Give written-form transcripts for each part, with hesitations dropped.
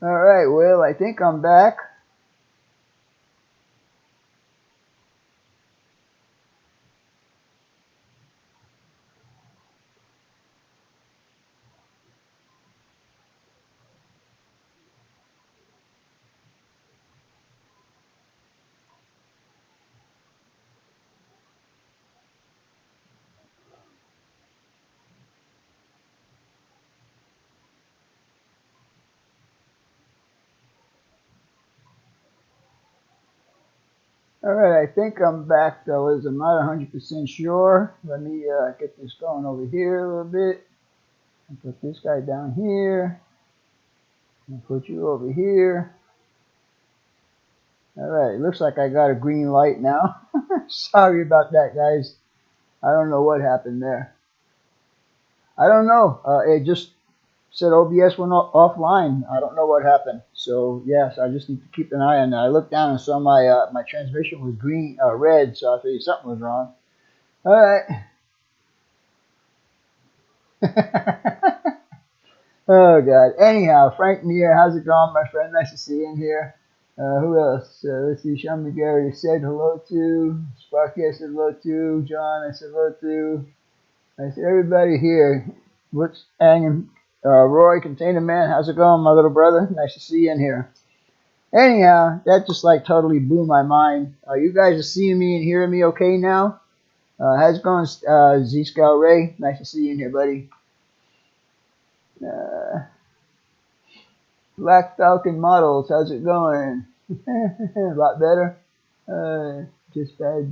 Alright, well, I think I'm back. Alright, I think I'm back, fellas. I'm not 100% sure. Let me get this going over here a little bit. And put this guy down here. And put you over here. Alright, looks like I got a green light now. Sorry about that, guys. I don't know what happened there. I don't know. It just said OBS went offline. I don't know what happened. So yes, I just need to keep an eye on that. I looked down and saw my my transmission was red, so I figured something was wrong. All right. Oh God. Anyhow, Frank Meir, how's it going, my friend? Nice to see you in here. Who else? Let's see. Sean McGarry said hello to. Sparky, I said hello to. John, I said hello to. I said everybody here. What's and Roy, Container Man, how's it going, my little brother? Nice to see you in here. Anyhow, that just like totally blew my mind. You guys are seeing me and hearing me okay now? How's it going, Z-Scout Ray? Nice to see you in here, buddy. Black Falcon Models, how's it going? A lot better. Just bad.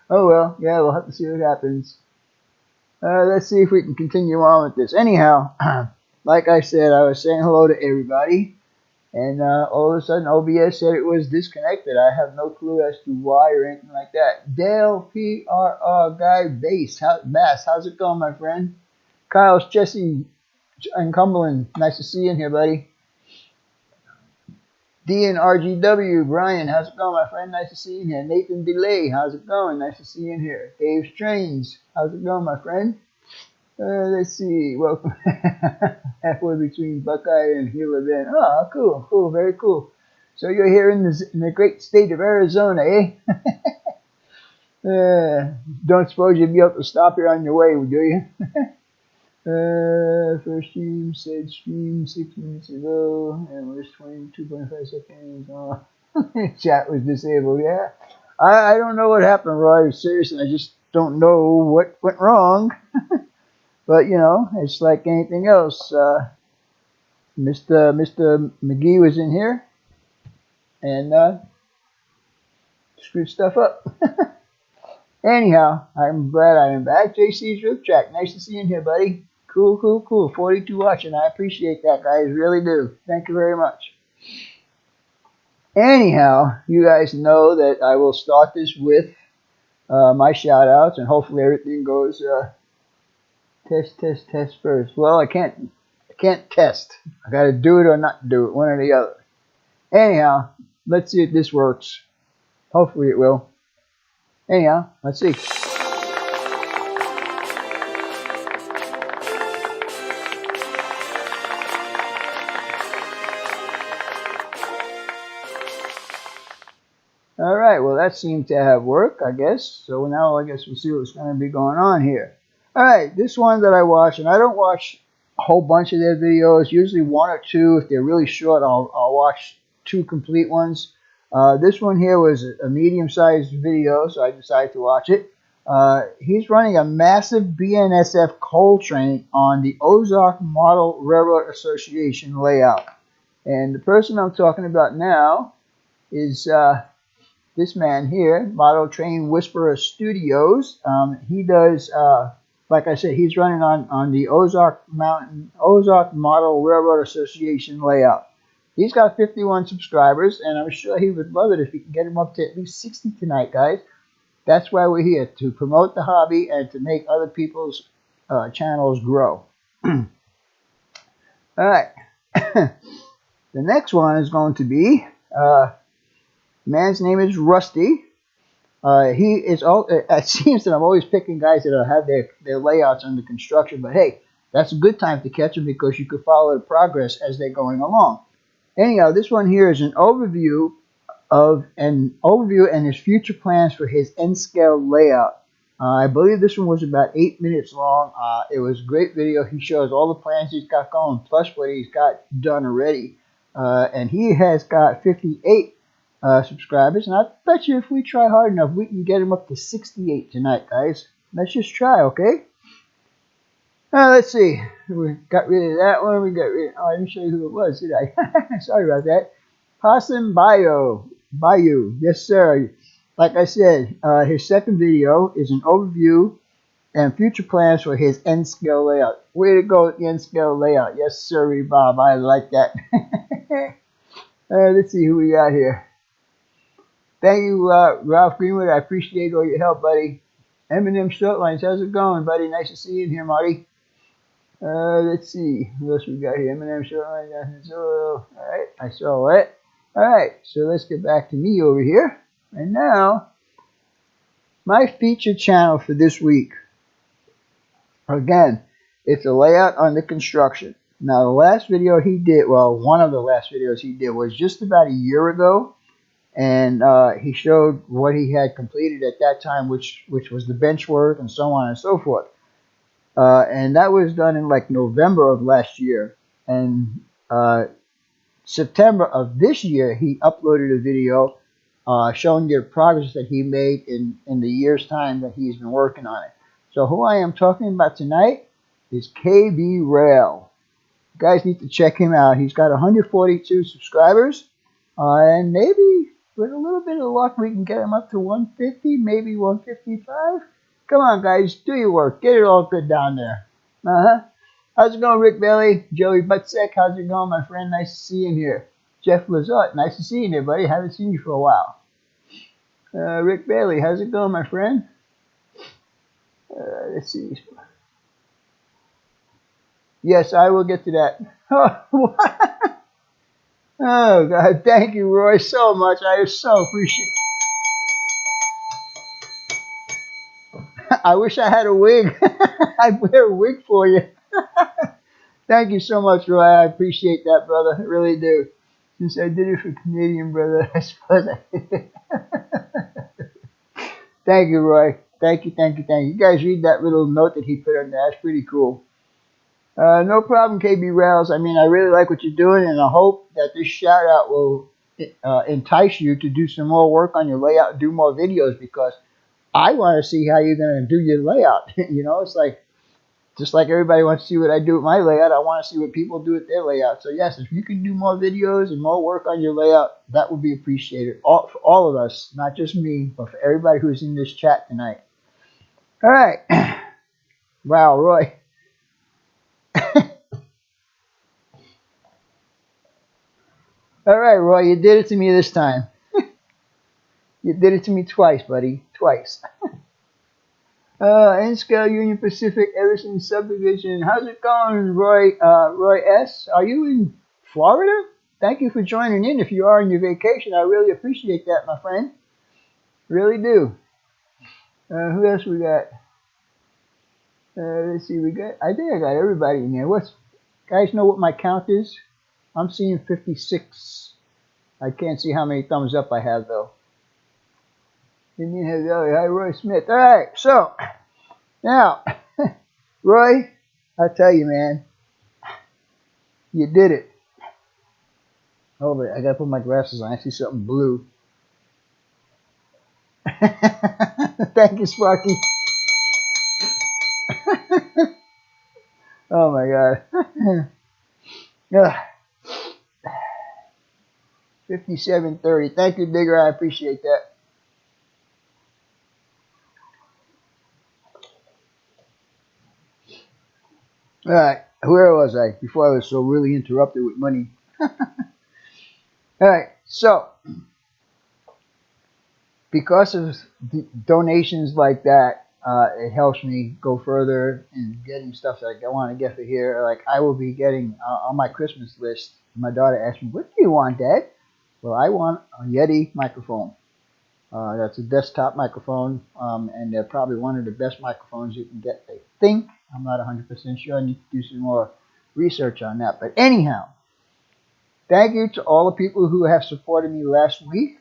Oh well, yeah, we'll have to see what happens. Let's see if we can continue on with this. Anyhow, like I said, I was saying hello to everybody, and all of a sudden OBS said it was disconnected. I have no clue as to why or anything like that. Dale PRR Guy Bass, how's it going, my friend? Kyle's Jesse and Cumberland, nice to see you in here, buddy. D and RGW, Brian, how's it going, my friend? Nice to see you in here. Nathan Delay, how's it going? Nice to see you in here. Dave Strains, how's it going, my friend? Let's see. Welcome. Halfway between Buckeye and Gila Bend. Oh, cool, cool, very cool. So you're here in the great state of Arizona, eh? Don't suppose you'd be able to stop here on your way, do you? First stream said stream 6 minutes ago, and we're 22.5 seconds. Oh, chat was disabled. Yeah, I don't know what happened, Roy. Seriously, I just don't know what went wrong. But you know, it's like anything else. Mr. McGee was in here and screwed stuff up. Anyhow, I'm glad I am back. JC's Rip Track, nice to see you in here, buddy. Cool, cool, cool. 42 watching. I appreciate that, guys. Really do. Thank you very much. Anyhow, you guys know that I will start this with my shout outs, and hopefully everything goes test first. Well, I can't test. I got to do it or not do it, one or the other. Anyhow, let's see if this works. Hopefully it will. Anyhow, let's see. Alright, well that seemed to have worked, I guess. So now I guess we'll see what's going to be going on here. Alright, this one that I watch, and I don't watch a whole bunch of their videos, usually one or two. If they're really short, I'll watch 2 complete ones. This one here was a medium-sized video, so I decided to watch it. He's running a massive BNSF coal train on the Ozark Model Railroad Association layout. And the person I'm talking about now is this man here, Model Train Whisperer Studios. He does, like I said, he's running on the Ozark Model Railroad Association layout. He's got 51 subscribers, and I'm sure he would love it if we can get him up to at least 60 tonight, guys. That's why we're here, to promote the hobby and to make other people's channels grow. All right. The next one is going to be, man's name is Rusty. It seems that I'm always picking guys that have their layouts under construction, but hey, that's a good time to catch them because you could follow the progress as they're going along. Anyhow, this one here is an overview and his future plans for his N-scale layout. I believe this one was about 8 minutes long. It was a great video. He shows all the plans he's got going, plus what he's got done already. And he has got 58 subscribers. And I bet you if we try hard enough, we can get him up to 68 tonight, guys. Let's just try, okay? Let's see. We got rid of that one. We got rid. Oh, I didn't show you who it was, did I? Sorry about that. Possum Bayou. Yes, sir. Like I said, his second video is an overview and future plans for his N-scale layout. Way to go with the N-scale layout. Yes, sir, Bob. I like that. Let's see who we got here. Thank you, Ralph Greenwood. I appreciate all your help, buddy. Eminem Shortlines. How's it going, buddy? Nice to see you in here, Marty. Let's see. What else we got here? Eminem Shortlines. All right. I saw it. All right. So let's get back to me over here. And now, my featured channel for this week. Again, it's a layout under construction. Now, the last video he did, well, one of the last videos he did was just about a year ago. And he showed what he had completed at that time, which was the bench work and so on and so forth. And that was done in like November of last year. And September of this year, he uploaded a video showing the progress that he made in the year's time that he's been working on it. So who I am talking about tonight is KB Rail. You guys need to check him out. He's got 142 subscribers. And maybe with a little bit of luck, we can get him up to 150, maybe 155. Come on, guys. Do your work. Get it all good down there. How's it going, Rick Bailey? Joey Buttsek, how's it going, my friend? Nice to see you in here. Jeff Lazat, nice to see you in here, buddy. Haven't seen you for a while. Rick Bailey, how's it going, my friend? Let's see. Yes, I will get to that. Oh, God. Thank you, Roy, so much. I so appreciate it. I wish I had a wig. I'd wear a wig for you. Thank you so much, Roy. I appreciate that, brother. I really do. Since I did it for Canadian, brother, I suppose I did. Thank you, Roy. Thank you. You guys read that little note that he put on there. That's pretty cool. No problem, KB Rails. I mean, I really like what you're doing, and I hope that this shout-out will entice you to do some more work on your layout, do more videos, because I want to see how you're going to do your layout. You know, it's like, just like everybody wants to see what I do with my layout, I want to see what people do with their layout. So, yes, if you can do more videos and more work on your layout, that would be appreciated. For all of us, not just me, but for everybody who's in this chat tonight. All right. Wow, Roy. All right, Roy, you did it to me this time. You did it to me twice, buddy. Twice. N-Scale Union Pacific Everson Subdivision. How's it going, Roy? Roy S. Are you in Florida? Thank you for joining in. If you are on your vacation, I really appreciate that, my friend. Really do. Who else we got? Let's see. I think I got everybody in here. Guys know what my count is? I'm seeing 56. I can't see how many thumbs up I have, though. Indian Valley. Hi, Roy Smith. All right, so now, Roy, I tell you, man, you did it. Hold it. I got to put my glasses on. I see something blue. Thank you, Sparky. Oh, my God. 5730. Thank you, Digger. I appreciate that. All right. Where was I before I was so really interrupted with money? All right. So, because of donations like that, it helps me go further in getting stuff that I want to get for here. Like, I will be getting on my Christmas list. My daughter asked me, "What do you want, Dad?" Well, I want a Yeti microphone. That's a desktop microphone, and they're probably one of the best microphones you can get, I think. I'm not 100% sure. I need to do some more research on that. But anyhow, thank you to all the people who have supported me last week.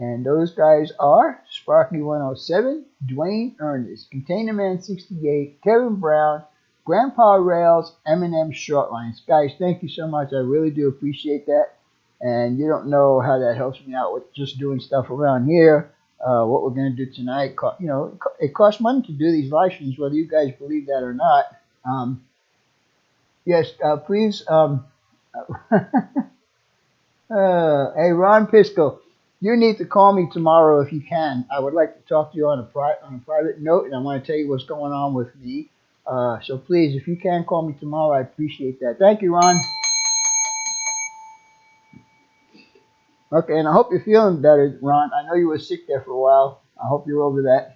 And those guys are Sparky107, Dwayne Ernest, Container Man 68, Kevin Brown, Grandpa Rails, Eminem Shortlines. Guys, thank you so much. I really do appreciate that. And you don't know how that helps me out with just doing stuff around here. What we're going to do tonight, it costs money to do these live streams, whether you guys believe that or not. Yes, please. Hey, Ron Pisco, you need to call me tomorrow if you can. I would like to talk to you on a private note, and I want to tell you what's going on with me. So please, if you can call me tomorrow, I appreciate that. Thank you, Ron. Okay, and I hope you're feeling better, Ron. I know you were sick there for a while. I hope you're over that.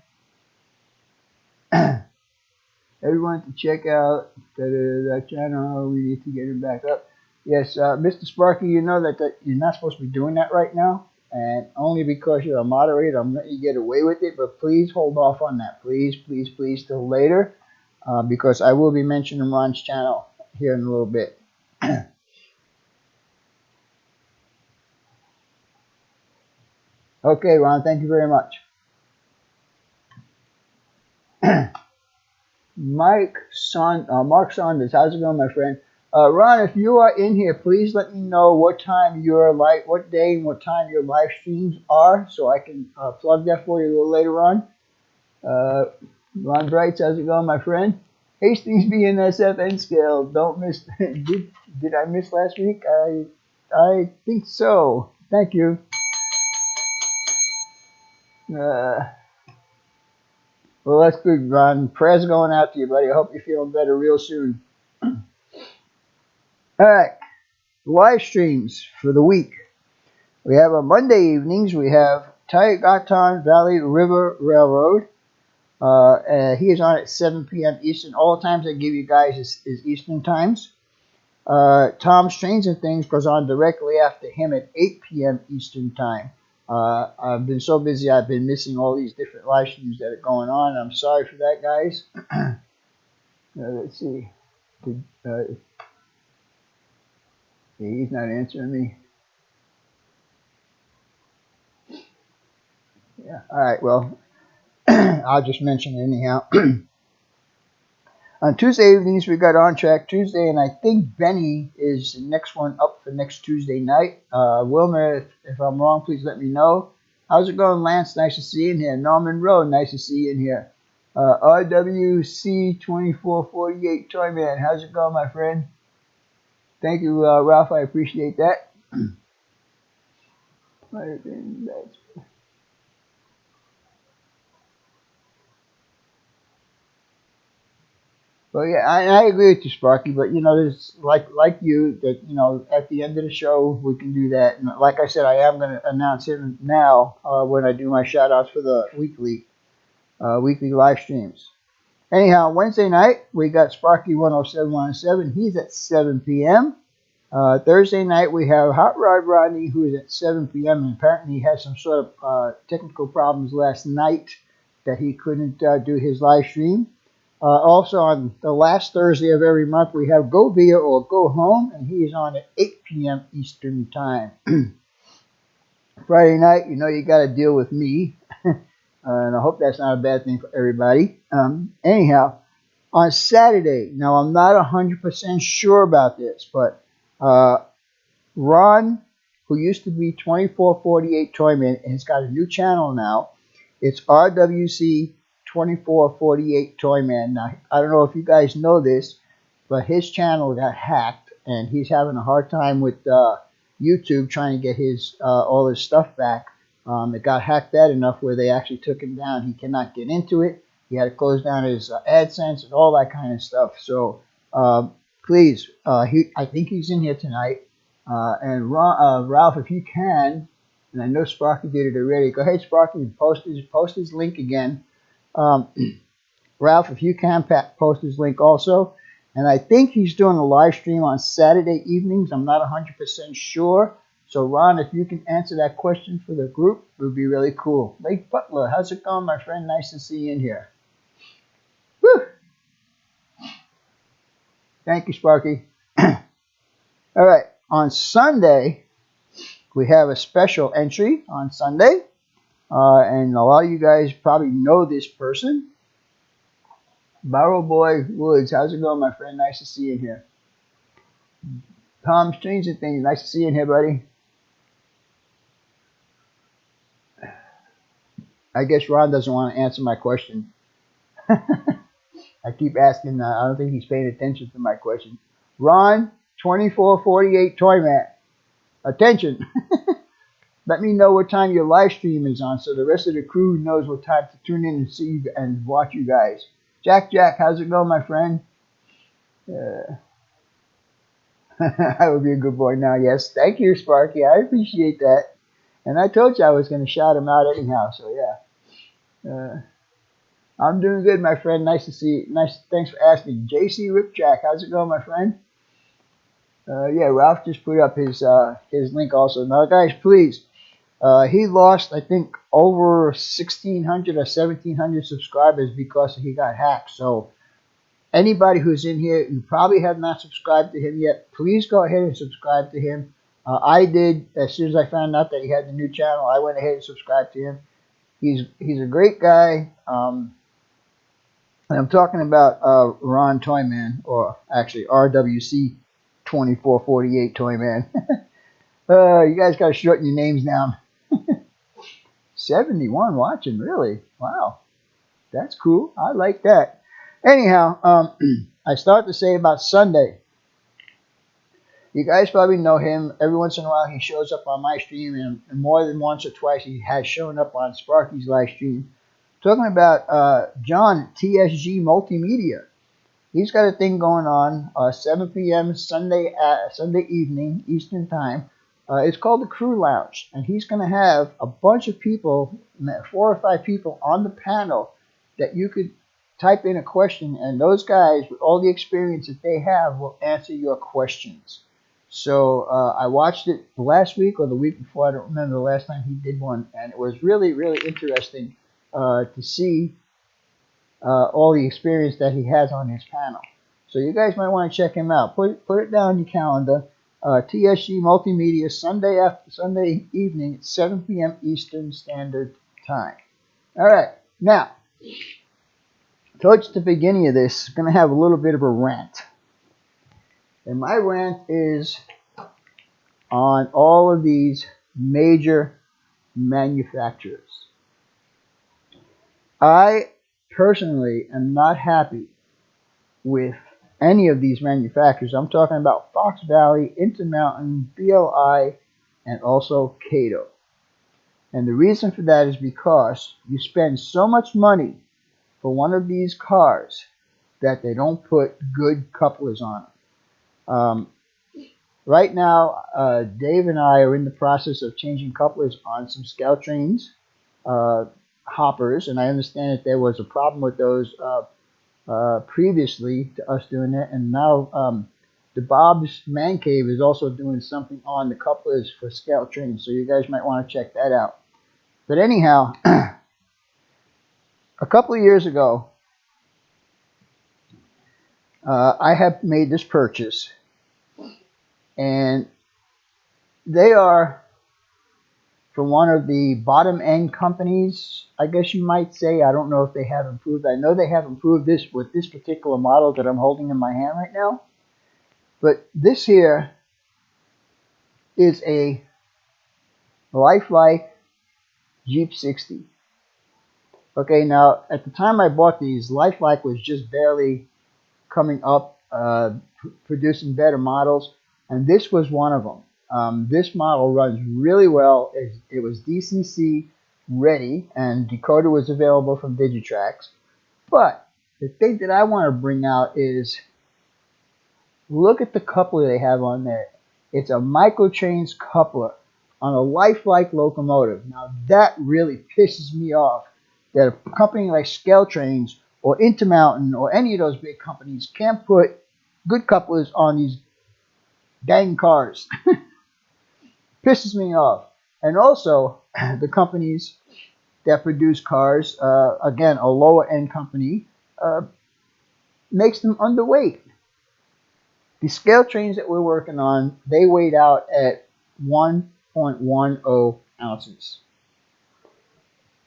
Everyone to check out that channel. We need to get it back up. Yes, Mr. Sparky, you know that you're not supposed to be doing that right now. And only because you're a moderator, I'm letting you get away with it. But please hold off on that. Please, please, please, till later. Because I will be mentioning Ron's channel here in a little bit. Okay, Ron, thank you very much. Mark Saunders, how's it going, my friend? Ron, if you are in here, please let me know what day and what time your live streams are, so I can plug that for you a little later on. Ron Brights, how's it going, my friend? Hastings BNSFN scale. Don't miss. Did I miss last week? I think so. Thank you. Well, that's good, Ron. Prayers going out to you, buddy. I hope you're feeling better real soon. All right, live streams for the week. We have on Monday evenings, we have Tayagaton Valley River Railroad. He is on at 7 p.m. Eastern. All the times I give you guys is Eastern times. Tom's Trains and Things goes on directly after him at 8 p.m. Eastern time. I've been so busy, I've been missing all these different live streams that are going on. I'm sorry for that, guys. Let's see. He's not answering me. Yeah. All right. Well, I'll just mention it anyhow. On Tuesday evenings, we got On Track Tuesday, and I think Vinny is the next one up for next Tuesday night. Wilmer, if I'm wrong, please let me know. How's it going, Lance? Nice to see you in here. Norman Rowe, nice to see you in here. RWC2448 Toyman, how's it going, my friend? Thank you, Ralph. I appreciate that. Well, yeah, I agree with you, Sparky. But there's like you that at the end of the show we can do that. And like I said, I am going to announce it now when I do my shout outs for the weekly live streams. Anyhow, Wednesday night we got Sparky 10717. He's at 7 p.m. Thursday night we have Hot Rod Rodney, who is at 7 p.m. and apparently he had some sort of technical problems last night that he couldn't do his live stream. Also, on the last Thursday of every month, we have Go Via or Go Home, and he is on at 8 p.m. Eastern Time. Friday night, you got to deal with me, and I hope that's not a bad thing for everybody. Anyhow, on Saturday, now I'm not 100% sure about this, but Ron, who used to be 2448 Toyman, has got a new channel now. It's RWC 2448 Toyman. Now, I don't know if you guys know this, but his channel got hacked, and he's having a hard time with YouTube trying to get his all his stuff back. It got hacked bad enough where they actually took him down. He cannot get into it. He had to close down his AdSense and all that kind of stuff. So please, I think he's in here tonight. And Ralph, if you can, and I know Sparky did it already, go ahead, Sparky, and post his link again. Ralph, if you can, post his link also. And I think he's doing a live stream on Saturday evenings. I'm not 100% sure. So Ron, if you can answer that question for the group, it would be really cool. Lake Butler, how's it going, my friend? Nice to see you in here. Woo! Thank you, Sparky. All right, on Sunday, we have a special entry on Sunday. And a lot of you guys probably know this person. Barrel Boy Woods, how's it going, my friend? Nice to see you in here. Tom Stranger Things, nice to see you in here, buddy. I guess Ron doesn't want to answer my question. I keep asking, I don't think he's paying attention to my question. Ron, 2448 Toyman, attention. Let me know what time your live stream is on so the rest of the crew knows what time to tune in and see you and watch you guys. Jack, how's it going, my friend? I would be a good boy now, yes. Thank you, Sparky. I appreciate that. And I told you I was going to shout him out anyhow, so yeah. I'm doing good, my friend. Nice to see you. Thanks for asking. JC Ripjack, how's it going, my friend? Yeah, Ralph just put up his link also. Now, guys, please. He lost, I think, over 1,600 or 1,700 subscribers because he got hacked. So anybody who's in here, you probably have not subscribed to him yet. Please go ahead and subscribe to him. I did as soon as I found out that he had the new channel. I went ahead and subscribed to him. He's a great guy. And I'm talking about Ron Toyman, or actually RWC 2448 Toyman. You guys got to shorten your names down. 71 watching, really? Wow, that's cool. I like that. Anyhow, I start to say about Sunday. You guys probably know him. Every once in a while, he shows up on my stream, and more than once or twice, he has shown up on Sparky's live stream. Talking about John TSG Multimedia. He's got a thing going on 7 p.m. Sunday evening Eastern Time. It's called the Crew Lounge, and he's going to have a bunch of people, 4 or 5 people on the panel that you could type in a question, and those guys, with all the experience that they have, will answer your questions. So I watched it last week or the week before. I don't remember the last time he did one, and it was really, really interesting to see all the experience that he has on his panel. So you guys might want to check him out. Put it down in your calendar. TSG Multimedia, Sunday evening at 7 p.m. Eastern Standard Time. All right, now, towards the beginning of this, I'm going to have a little bit of a rant. And my rant is on all of these major manufacturers. I personally am not happy with any of these manufacturers. I'm talking about Fox Valley, Intermountain, BLI, and also Cato. And the reason for that is because you spend so much money for one of these cars that they don't put good couplers on them. Right now, Dave and I are in the process of changing couplers on some Scout Trains hoppers, and I understand that there was a problem with those previously to us doing that, and now the Bob's Man Cave is also doing something on the couplers for Scout Trains, so you guys might want to check that out. But anyhow, a couple of years ago, I have made this purchase, and they are from one of the bottom end companies, I guess you might say. I don't know if they have improved. I know they have improved this with this particular model that I'm holding in my hand right now. But this here is a lifelike Jeep 60. Okay, now at the time I bought these, lifelike was just barely coming up, producing better models, and this was one of them. This model runs really well. It was DCC ready, and decoder was available from Digitrax. But the thing that I want to bring out is, look at the coupler they have on there. It's a microchains coupler on a lifelike locomotive. Now that really pisses me off, that a company like Scout Trains or Intermountain or any of those big companies can't put good couplers on these dang cars. Pisses me off. And also, the companies that produce cars, again, a lower end company, uh, makes them underweight. The scale trains that we're working on, they weighed out at 1.10 ounces.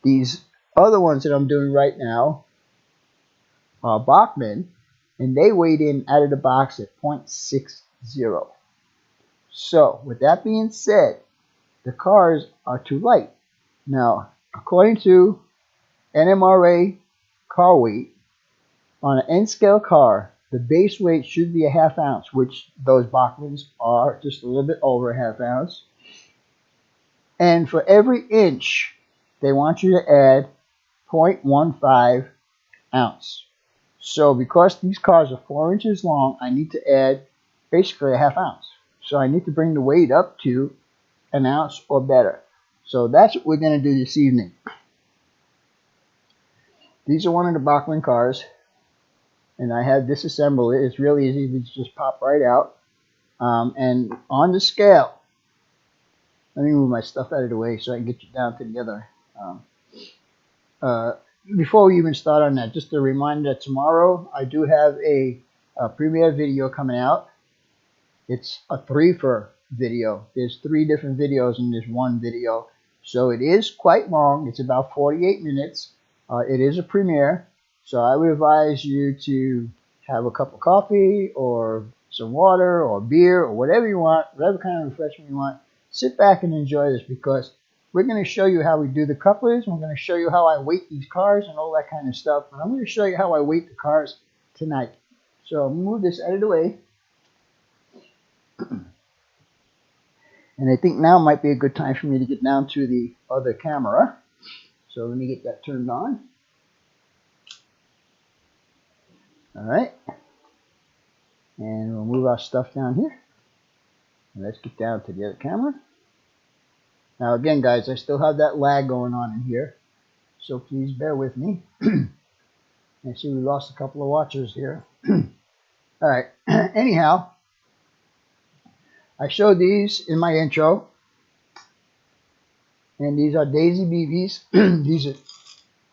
These other ones that I'm doing right now are Bachmann, and they weighed in out of the box at 0.60. So, with that being said, the cars are too light. Now, according to NMRA car weight, on an N-scale car, the base weight should be a half ounce, which those Bachmanns are just a little bit over a half ounce. And for every inch, they want you to add 0.15 ounce. So because these cars are 4 inches long, I need to add basically a half ounce. So I need to bring the weight up to an ounce or better. So that's what we're going to do this evening. These are one of the Bachmann cars, and I had disassembled it. It's really easy to just pop right out. And on the scale, let me move my stuff out of the way so I can get you down to the other. Before we even start on that, just a reminder that tomorrow I do have a premiere video coming out. It's a 3-for video. There's 3 different videos in this one video. So it is quite long. It's about 48 minutes. It is a premiere. So I would advise you to have a cup of coffee or some water or beer or whatever you want, whatever kind of refreshment you want. Sit back and enjoy this because we're going to show you how we do the couplers. We're going to show you how I weight these cars and all that kind of stuff. And I'm going to show you how I weight the cars tonight. So move this out of the way. And I think now might be a good time for me to get down to the other camera. So let me get that turned on. All right. And we'll move our stuff down here. And let's get down to the other camera. Now again, guys, I still have that lag going on in here. So please bear with me. I see we lost a couple of watchers here. All right. Anyhow, I showed these in my intro. And these are Daisy BBs. These are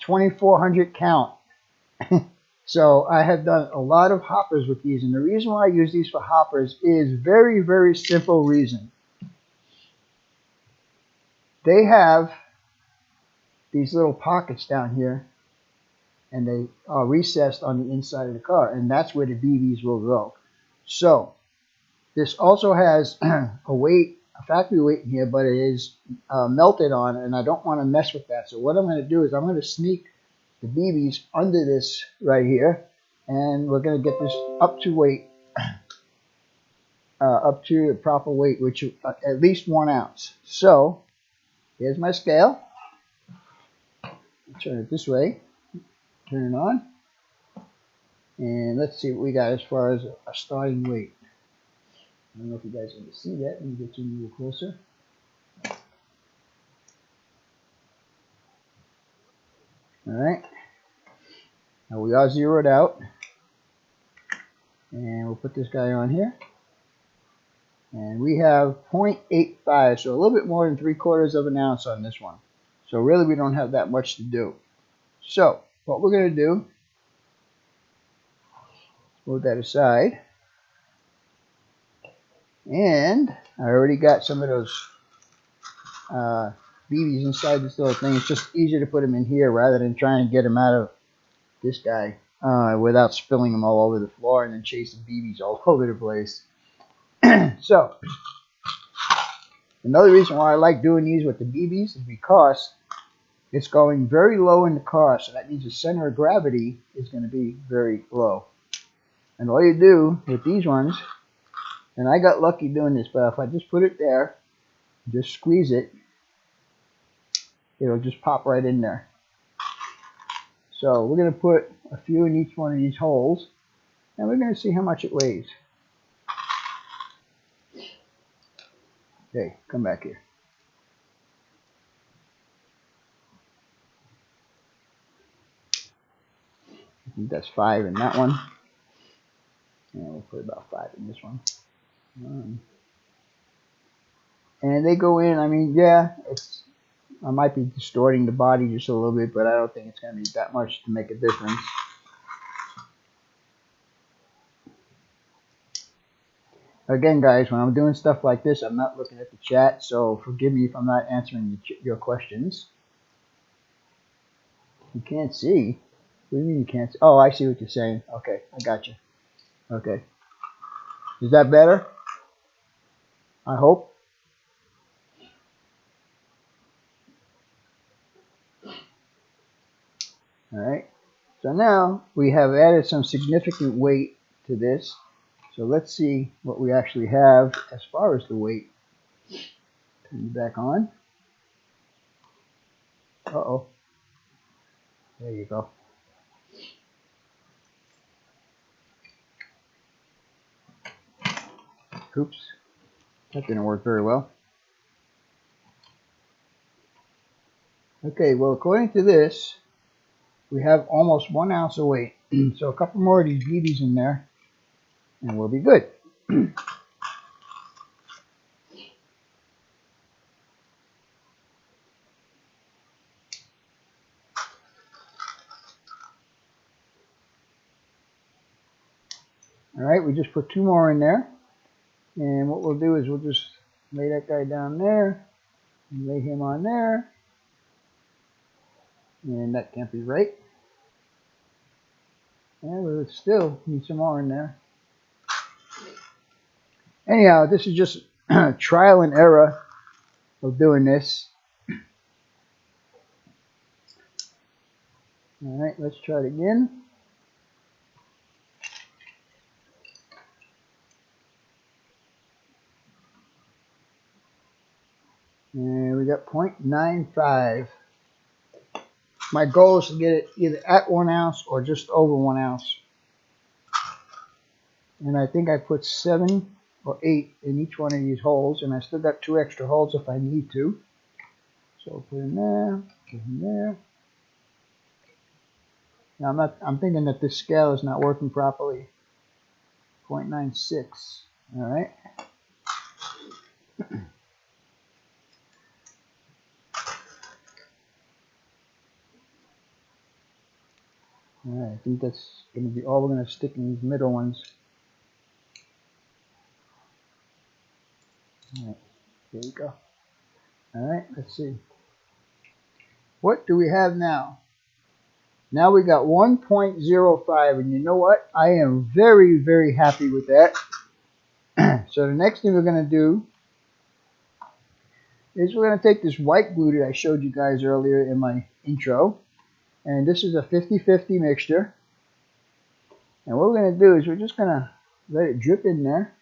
2,400 count. So I have done a lot of hoppers with these. And the reason why I use these for hoppers is very, very simple reason. They have these little pockets down here. And they are recessed on the inside of the car. And that's where the BBs will go. So this also has a weight, a factory weight in here, but it is melted on, and I don't want to mess with that. So what I'm going to do is I'm going to sneak the BBs under this right here, and we're going to get this up to weight, up to the proper weight, which is at least 1 ounce. So here's my scale. Turn it this way, turn it on, and let's see what we got as far as a starting weight. I don't know if you guys can see that. Let me get you a little closer. All right. Now we are zeroed out. And we'll put this guy on here. And we have 0.85, so a little bit more than 3/4 of an ounce on this one. So really we don't have that much to do. So what we're going to do, move that aside. And I already got some of those BBs inside this little thing. It's just easier to put them in here rather than trying to get them out of this guy without spilling them all over the floor and then chasing BBs all over the place. So another reason why I like doing these with the BBs is because it's going very low in the car, so that means the center of gravity is going to be very low. And all you do with these ones, and I got lucky doing this, but if I just put it there, just squeeze it, it'll just pop right in there. So we're going to put a few in each one of these holes, and we're going to see how much it weighs. Okay, come back here. I think that's 5 in that one. And we'll put about 5 in this one. And they go in. I mean, yeah, I might be distorting the body just a little bit, but I don't think it's going to be that much to make a difference. Again, guys, when I'm doing stuff like this, I'm not looking at the chat, so forgive me if I'm not answering your questions. You can't see? What do you mean you can't see? Oh, I see what you're saying. Okay, I got you. Okay. Is that better? I hope. All right. So now we have added some significant weight to this. So let's see what we actually have as far as the weight. Turn it back on. Uh-oh. There you go. Oops. That didn't work very well. Okay, well, according to this, we have almost 1 ounce of weight. So a couple more of these BBs in there, and we'll be good. All right, we just put 2 more in there. And what we'll do is we'll just lay that guy down there, and lay him on there. And that can't be right. And we'll still need some more in there. Anyhow, this is just trial and error of doing this. All right, let's try it again. And we got 0.95. My goal is to get it either at 1 ounce or just over 1 ounce. And I think I put 7 or 8 in each one of these holes, and I still got 2 extra holes if I need to. So put in there, put in there. Now I'm thinking that this scale is not working properly. 0.96. All right. All right, I think that's going to be all we're going to stick in these middle ones. All right, there you go. All right, let's see. What do we have now? Now we got 1.05, and you know what? I am very, very happy with that. So the next thing we're going to do is we're going to take this white glue that I showed you guys earlier in my intro, and this is a 50-50 mixture. And what we're going to do is we're just going to let it drip in there.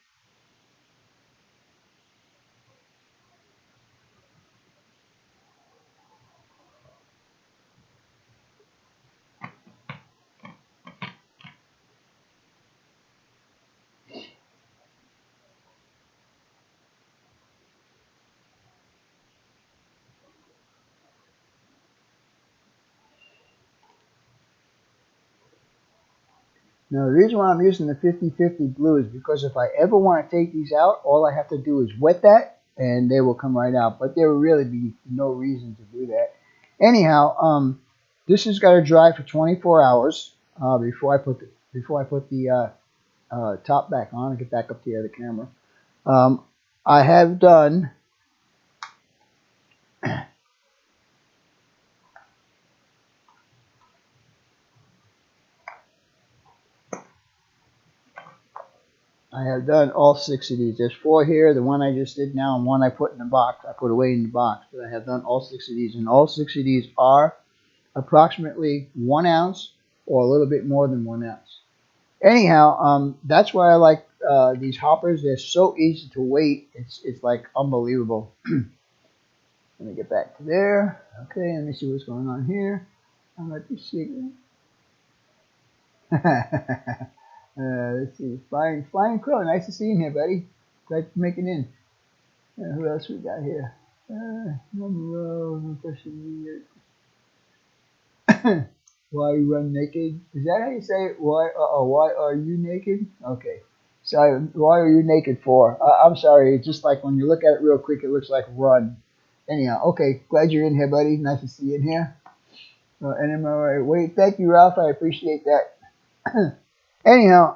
Now the reason why I'm using the 50-50 glue is because if I ever want to take these out, all I have to do is wet that and they will come right out. But there will really be no reason to do that. Anyhow, this has got to dry for 24 hours before I put the top back on and get back up to the other camera. I have done all 6 of these. There's 4 here, the one I just did now, and one I put in the box. I put away in the box, but I have done all 6 of these, and all 6 of these are approximately 1 ounce or a little bit more than 1 ounce. Anyhow, that's why I like these hoppers. They're so easy to weight. It's like unbelievable. Let me get back to there. Okay, let me see what's going on here. Let me see. Let's see. Flying Crow. Nice to see you here, buddy. Glad to make it in. Who else we got here? No question. Why you run naked? Is that how you say it? Why are you naked? Okay. Sorry, why are you naked for? I'm sorry. It's just like when you look at it real quick, it looks like run. Anyhow, okay. Glad you're in here, buddy. Nice to see you in here. NMRA. Wait, thank you, Ralph. I appreciate that. Anyhow,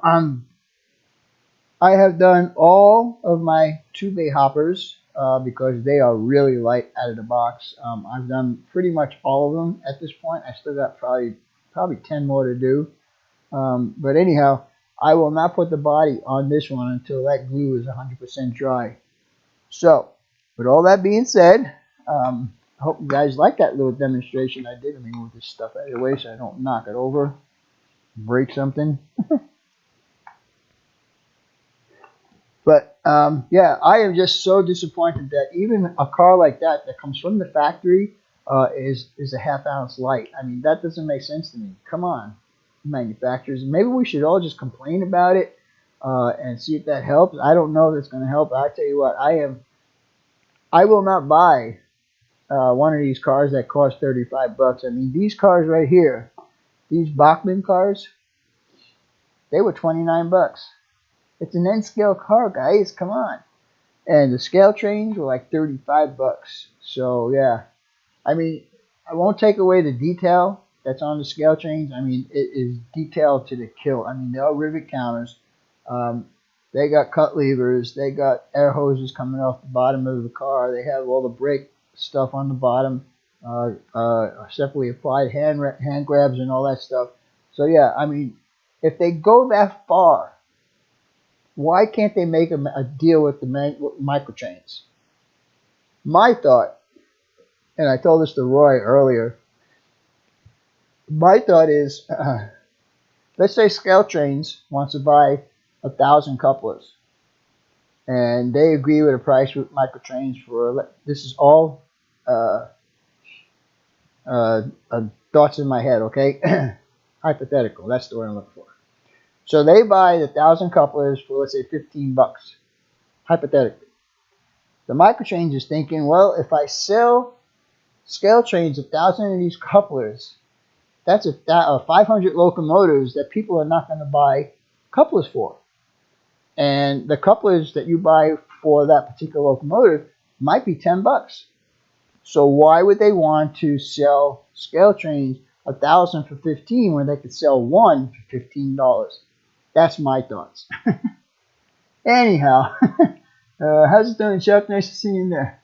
I have done all of my 2-bay hoppers because they are really light out of the box. I've done pretty much all of them at this point. I still got probably 10 more to do. But anyhow, I will not put the body on this one until that glue is 100% dry. So, with all that being said, I hope you guys like that little demonstration I did. Let me move this stuff out of the way so I don't knock it over, break something. But yeah, I am just so disappointed that even a car like that comes from the factory is a half-ounce light. I mean, that doesn't make sense to me. Come on, manufacturers. Maybe we should all just complain about it and see if that helps. I don't know if it's going to help. I tell you what, I will not buy one of these cars that cost $35. I mean, these cars right here, these Bachmann cars, they were $29. It's an N-scale car, guys. Come on. And the scale trains were like $35. So yeah, I mean, I won't take away the detail that's on the scale trains. I mean, it is detailed to the kill. I mean, they are rivet counters. They got cut levers. They got air hoses coming off the bottom of the car. They have all the brake stuff on the bottom, separately applied hand grabs and all that stuff. So yeah, I mean, if they go that far, why can't they make a deal with the microchains? My thought, and I told this to Roy earlier, my thought is, let's say Scale Trains wants to buy 1,000 couplers, and they agree with a price with microtrains for, this is all thoughts in my head, okay? Hypothetical, that's the word I'm looking for. So they buy the 1,000 couplers for, let's say, $15, hypothetically. The microchains is thinking, well, if I sell Scale Trains 1,000 of these couplers, that's 500 locomotives that people are not going to buy couplers for. And the couplers that you buy for that particular locomotive might be $10. So why would they want to sell Scale Trains 1,000 for $15 when they could sell one for $15? That's my thoughts. Anyhow, how's it doing, Chuck? Nice to see you in there.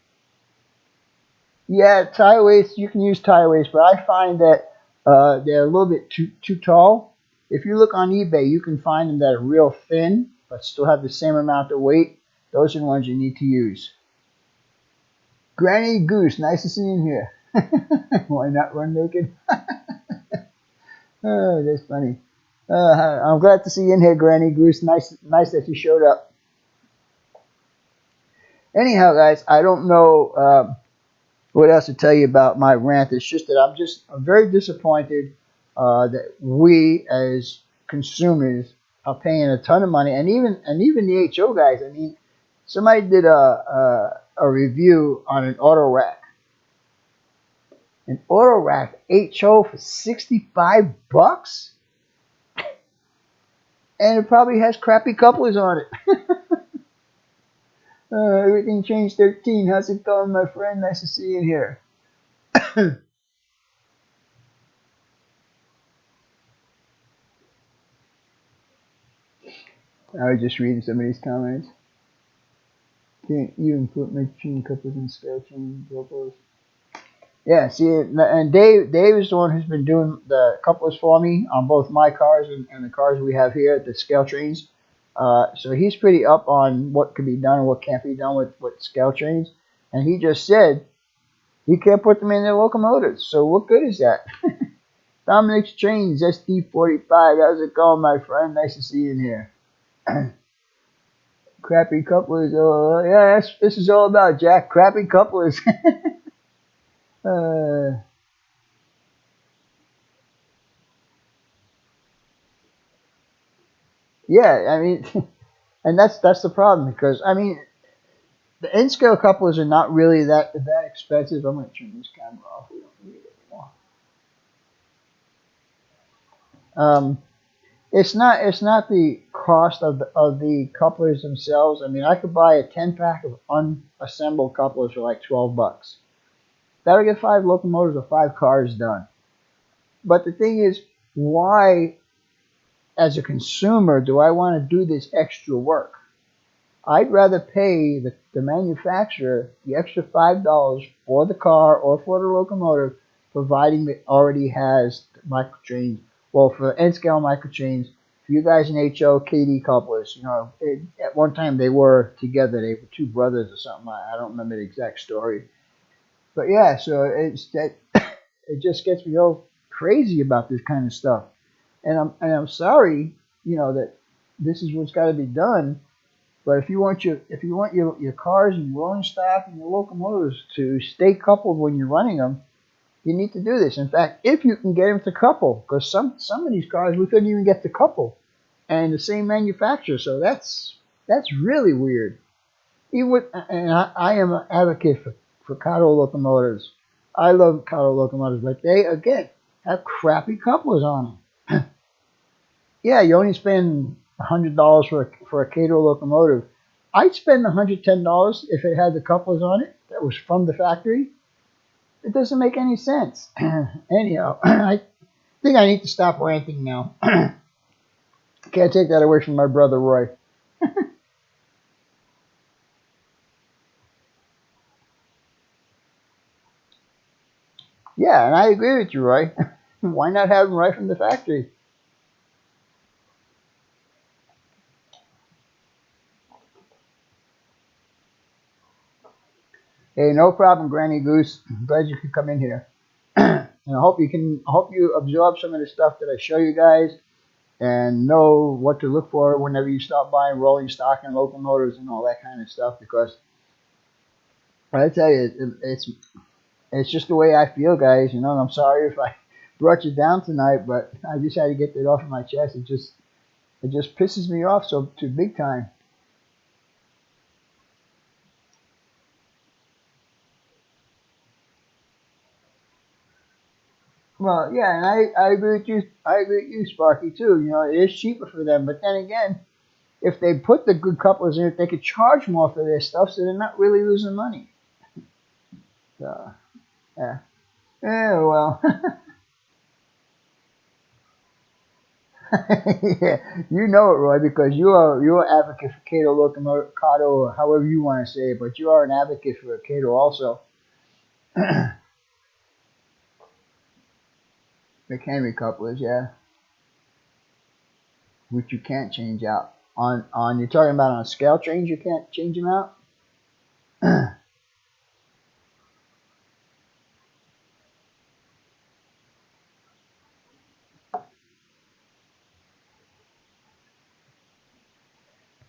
Yeah, tire weights, you can use tire weights, but I find that they're a little bit too tall. If you look on eBay, you can find them that are real thin, but still have the same amount of weight. Those are the ones you need to use. Granny Goose, nice to see you in here. Why not run naked? Oh, that's funny. I'm glad to see you in here, Granny Goose. Nice that you showed up. Anyhow, guys, I don't know what else to tell you about my rant. It's just that I'm very disappointed that we as consumers are paying a ton of money, and even the HO guys. I mean, somebody did a review on an auto rack. An auto rack HO for $65, and it probably has crappy couplers on it. Everything changed 13. How's it going, my friend? Nice to see you in here. I was just reading some of these comments. Can't even put my chain couplers in scale chain couplers. Yeah, see, and Dave is the one who's been doing the couplers for me on both my cars and the cars we have here at the Scale Trains. So he's pretty up on what can be done and what can't be done with Scale Trains. And he just said you can't put them in their locomotives. So what good is that? Dominic's Trains, SD45. How's it going, my friend? Nice to see you in here. Crappy couplers. Oh, yeah, this is all about, Jack. Crappy couplers. Yeah, I mean, and that's the problem, because I mean, the N-scale couplers are not really that expensive. I'm going to turn this camera off. We don't need it anymore. It's not the cost of the couplers themselves. I mean, I could buy a 10 pack of unassembled couplers for like $12. That'll get 5 locomotives or 5 cars done. But the thing is, why, as a consumer, do I want to do this extra work? I'd rather pay the manufacturer the extra $5 for the car or for the locomotive, providing it already has microchains. Well, for N-scale microchains, for you guys in HO, KD couplers, at one time they were together. They were two brothers or something. I don't remember the exact story. But yeah, so it's that it just gets me all crazy about this kind of stuff. And I'm sorry, that this is what's got to be done. But if you want your cars and your rolling stock and your locomotives to stay coupled when you're running them, you need to do this. In fact, if you can get them to couple, because some of these cars we couldn't even get to couple, and the same manufacturer, so that's really weird. I am an advocate for Kato locomotives. I love Kato locomotives, but they again have crappy couplers on them. Yeah, you only spend $100 for a Kato locomotive. I'd spend $110 if it had the couplers on it that was from the factory. It doesn't make any sense. Anyhow, I think I need to stop ranting now. Can't take that away from my brother Roy. Yeah, and I agree with you, Roy. Why not have them right from the factory? Hey, no problem, Granny Goose. I'm glad you could come in here. And I hope you absorb some of the stuff that I show you guys and know what to look for whenever you start buying rolling stock and locomotives and all that kind of stuff, because I tell you, it's just the way I feel, guys. And I'm sorry if I brought you down tonight, but I just had to get that off of my chest. It just pisses me off so to big time. Well, yeah, and I agree with you. I agree with you, Sparky, too. It is cheaper for them, but then again, if they put the good couplers in it, they could charge more for their stuff, so they're not really losing money. So, yeah. Yeah, well. Yeah, you know it, Roy, because you're an advocate for Cato locomotive, Cato, or however you want to say it, but you are an advocate for Cato also. McHenry couplers, yeah, which you can't change out. On you're talking about on scale trains, you can't change them out.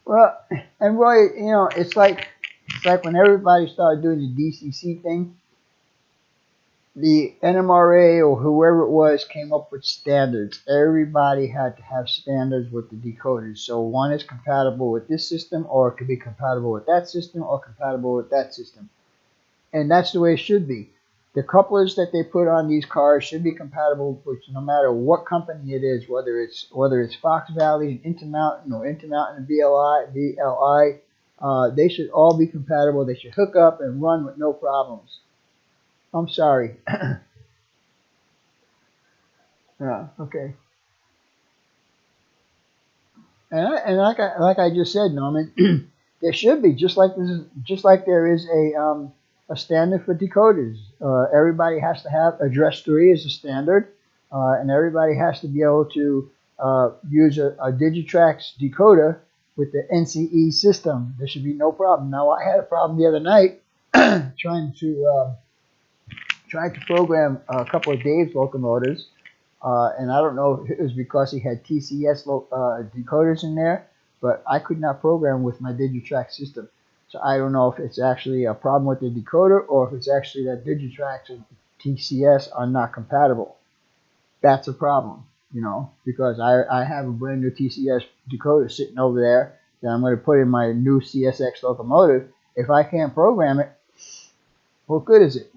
Well, and Roy, it's like when everybody started doing the DCC thing, the NMRA or whoever it was came up with standards. Everybody had to have standards with the decoders. So one is compatible with this system, or it could be compatible with that system, or compatible with that system. And that's the way it should be. The couplers that they put on these cars should be compatible with no matter what company it is, whether it's Fox Valley and Intermountain or Intermountain and VLI. They should all be compatible. They should hook up and run with no problems. I'm sorry. Yeah, okay. And like I just said, Norman, there should be just like there is a standard for decoders. Everybody has to have address 3 as a standard, and everybody has to be able to use a Digitrax decoder with the NCE system. There should be no problem. Now I had a problem the other night trying to program a couple of Dave's locomotives. And I don't know if it was because he had TCS decoders in there, but I could not program with my Digitrax system. So I don't know if it's actually a problem with the decoder or if it's actually that Digitrax and TCS are not compatible. That's a problem, because I have a brand new TCS decoder sitting over there that I'm going to put in my new CSX locomotive. If I can't program it, what good is it?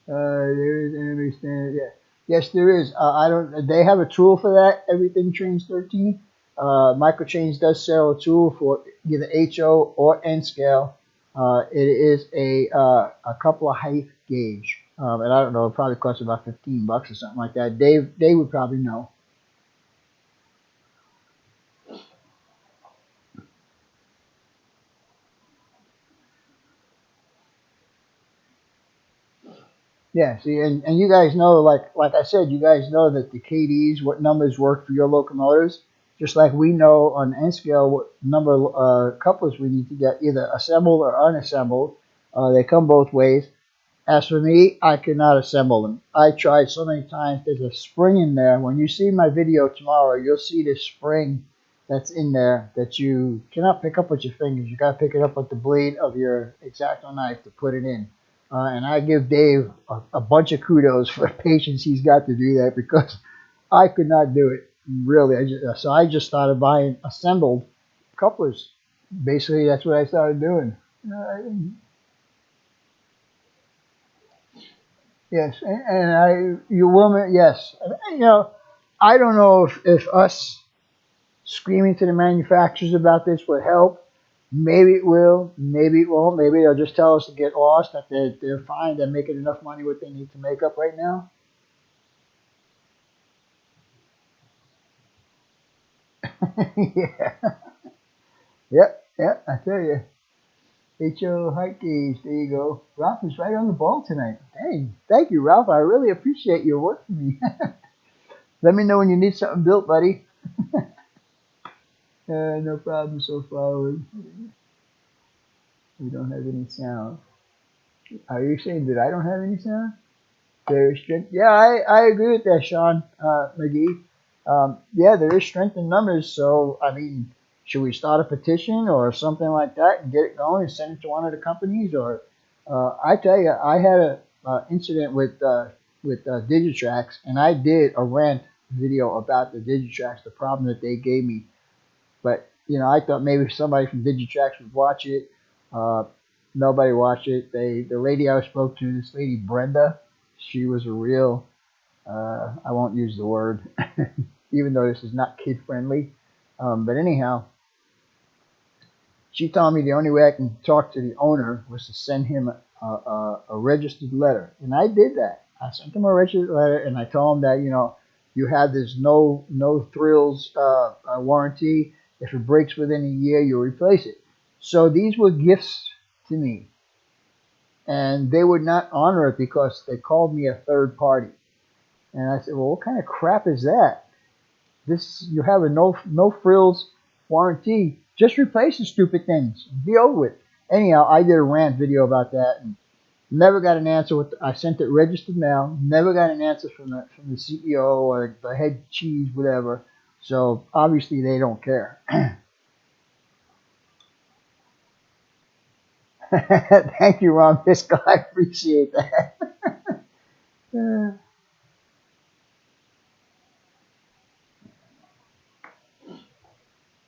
There is enemy standard. Yeah. Yes, there is. I don't. They have a tool for that. Everything Trains 13. Microchains does sell a tool for either HO or N scale. It is a couple of height gauge, and I don't know. It probably costs about $15 or something like that. Dave would probably know. Yeah, see, and you guys know, like I said, you guys know that the KDs, what numbers work for your locomotives, just like we know on N scale what number couplers we need to get either assembled or unassembled. They come both ways. As for me, I cannot assemble them. I tried so many times. There's a spring in there. When you see my video tomorrow, you'll see this spring that's in there that you cannot pick up with your fingers. You got to pick it up with the blade of your X-Acto knife to put it in. And I give Dave a bunch of kudos for the patience he's got to do that because I could not do it. Really. So I just started buying assembled couplers. Basically, that's what I started doing. Yes, and you woman, yes. You know, I don't know if us screaming to the manufacturers about this would help. Maybe it will, maybe it won't. Maybe they'll just tell us to get lost, that they're fine, they're making enough money what they need to make up right now. Yeah, yep, yep, I tell you. HO Height Gauge, there you go. Ralph is right on the ball tonight. Hey, thank you, Ralph. I really appreciate your work for me. Let me know when you need something built, buddy. No problem so far. We don't have any sound. Are you saying that I don't have any sound? There is strength. Yeah, I agree with that, Sean McGee. Yeah, there is strength in numbers. So, I mean, should we start a petition or something like that and get it going and send it to one of the companies? Or I tell you, I had an incident with Digitrax, and I did a rant video about the Digitrax, the problem that they gave me. But I thought maybe somebody from Digitrax would watch it. Uh, Nobody watched it. The lady I spoke to, this lady Brenda, she was a real. I won't use the word, even though this is not kid friendly. But anyhow, she told me the only way I can talk to the owner was to send him a registered letter, and I did that. I sent him a registered letter, and I told him that you have this no thrills warranty. If it breaks within a year, you replace it. So these were gifts to me, and they would not honor it because they called me a third party. And I said, well, what kind of crap is that? This you have a no frills warranty. Just replace the stupid things. Be over with. Anyhow, I did a rant video about that and never got an answer. I sent it registered mail. Never got an answer from the CEO or the head cheese, whatever. So obviously they don't care. Thank you, Ron Bisco. I appreciate that.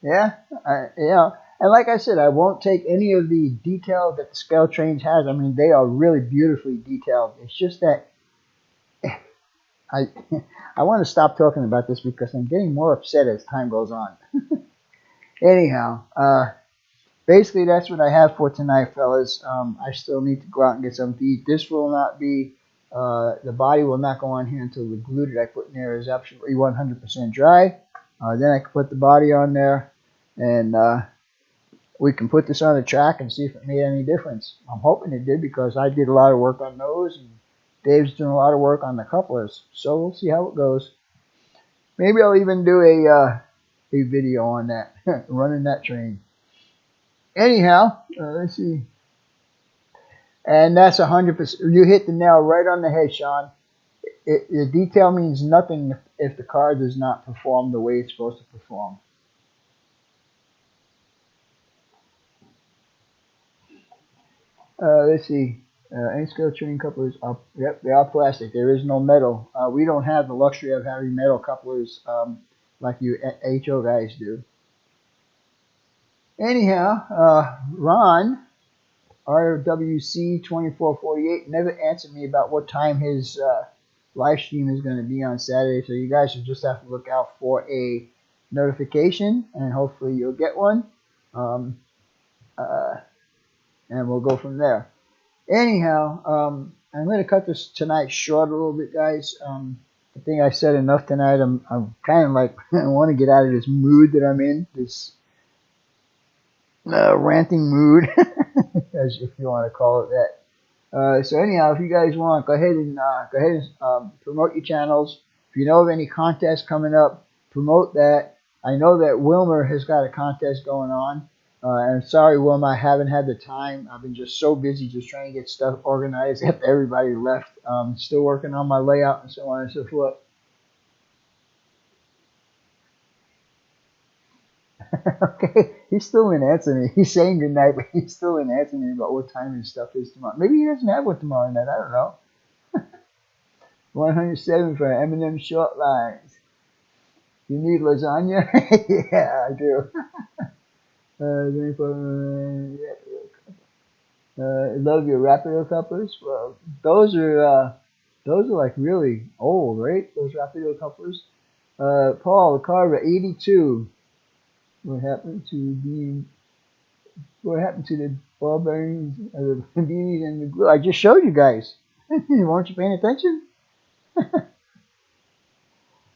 Yeah, and like I said, I won't take any of the detail that the scale trains has. I mean, they are really beautifully detailed. It's just that I I want to stop talking about this because I'm getting more upset as time goes on. Anyhow, basically that's what I have for tonight, fellas. I still need to go out and get something to eat. This will not be. The body will not go on here until the glue that I put in there is absolutely 100% dry. Then I can put the body on there, and we can put this on the track and see if it made any difference. I'm hoping it did because I did a lot of work on those, and Dave's doing a lot of work on the couplers. So we'll see how it goes. Maybe I'll even do a video on that, running that train. Anyhow, let's see. And that's 100%. You hit the nail right on the head, Sean. The detail means nothing if the car does not perform the way it's supposed to perform. Let's see. N-scale train couplers are, yep, they are plastic. There is no metal. We don't have the luxury of having metal couplers like you HO guys do. Anyhow, Ron, RWC 2448, never answered me about what time his live stream is going to be on Saturday, so you guys should just have to look out for a notification, and hopefully you'll get one. Um, uh, and we'll go from there. Anyhow, I'm going to cut this tonight short a little bit, guys. I think I said enough tonight. I'm kind of like I want to get out of this mood that I'm in, this ranting mood, as if you want to call it that. So anyhow, if you guys want, go ahead and promote your channels. If you know of any contests coming up, promote that. I know that Wilmer has got a contest going on. And sorry, Wilmer, I haven't had the time. I've been just so busy just trying to get stuff organized after everybody left. Still working on my layout and so on and so forth. Okay, he still didn't answer me. He's saying goodnight, but he still didn't answer me about what time his stuff is tomorrow. Maybe he doesn't have one tomorrow night. I don't know. 107 for M&M short lines. You need lasagna? Yeah, I do. 24, love your Rapido couplers. Well, those are like really old, right? Those Rapido couplers. Paul Carver, 82. What happened to the ball bearings, the beanies, and the glue? I just showed you guys. Weren't you paying attention?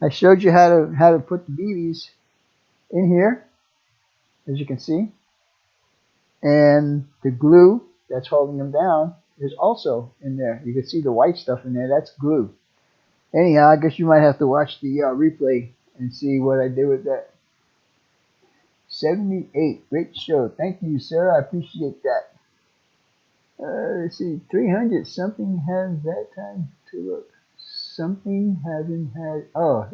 I showed you how to put the BBs in here, as you can see, and the glue that's holding them down is also in there. You can see the white stuff in there. That's glue. Anyhow, I guess you might have to watch the replay and see what I did with that. 78, great show. Thank you, sir. I appreciate that. Let's see, 300. Something has that time to look. Something hasn't had. Oh,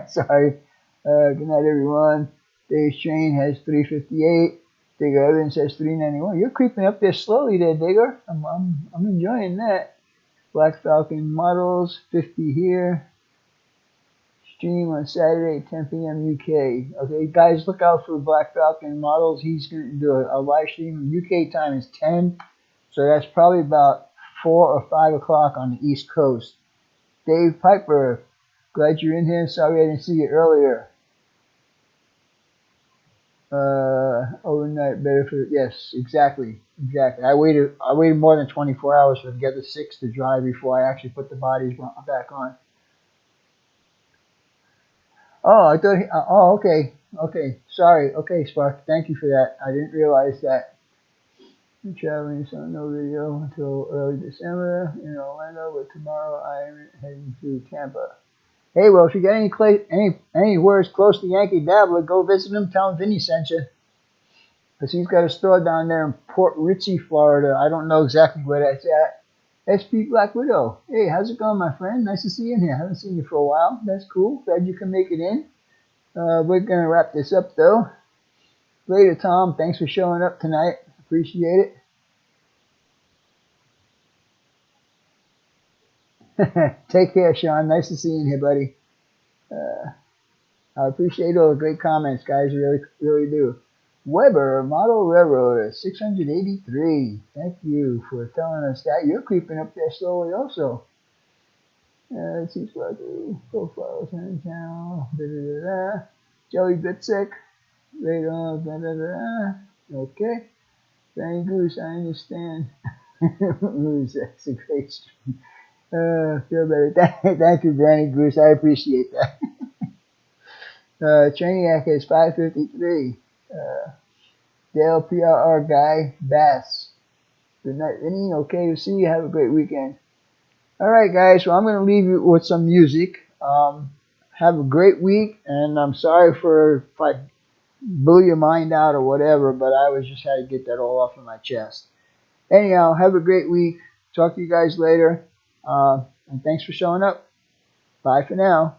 sorry. Good night, everyone. Dave's train has 358. Digger Evans has 391. You're creeping up there slowly, there, Digger. I'm enjoying that. Black Falcon models 50 here. Stream on Saturday, 10 p.m. UK. Okay, guys, look out for Black Falcon models. He's going to do a live stream. UK time is 10, so that's probably about 4 or 5 o'clock on the East Coast. Dave Piper, glad you're in here. Sorry I didn't see you earlier. Overnight better for yes, exactly. I waited more than 24 hours for the Together 6 to dry before I actually put the bodies back on. Oh, I thought. Okay. Sorry. Okay, Spark. Thank you for that. I didn't realize that. I'm traveling, so no video until early December in Orlando. But tomorrow I'm heading to Tampa. Hey, well, if you got any words close to Yankee Dabbler, go visit him. Tell him Vinny sent you. Because he's got a store down there in Port Richey, Florida. I don't know exactly where that's at. SP Black Widow. Hey, how's it going, my friend? Nice to see you in here. Haven't seen you for a while. That's cool. Glad you can make it in. We're going to wrap this up, though. Later, Tom. Thanks for showing up tonight. Appreciate it. Take care, Sean. Nice to see you in here, buddy. I appreciate all the great comments, guys. Really, really do. Weber, Model Railroader, 683. Thank you for telling us that. You're creeping up there slowly also. Let's see what profiles and channel. Joey Bitsick. Radar. Okay. Granny Goose, I understand. That's a great stream. Feel better. Thank you, Granny Goose. I appreciate that. Trainiac is 553. Dale PRR guy, Bass. Good night, Vinny. Okay to see you. Have a great weekend. All right, guys. Well, I'm going to leave you with some music. Have a great week, and I'm sorry if I blew your mind out or whatever, but I was just had to get that all off of my chest. Anyhow, have a great week. Talk to you guys later, and thanks for showing up. Bye for now.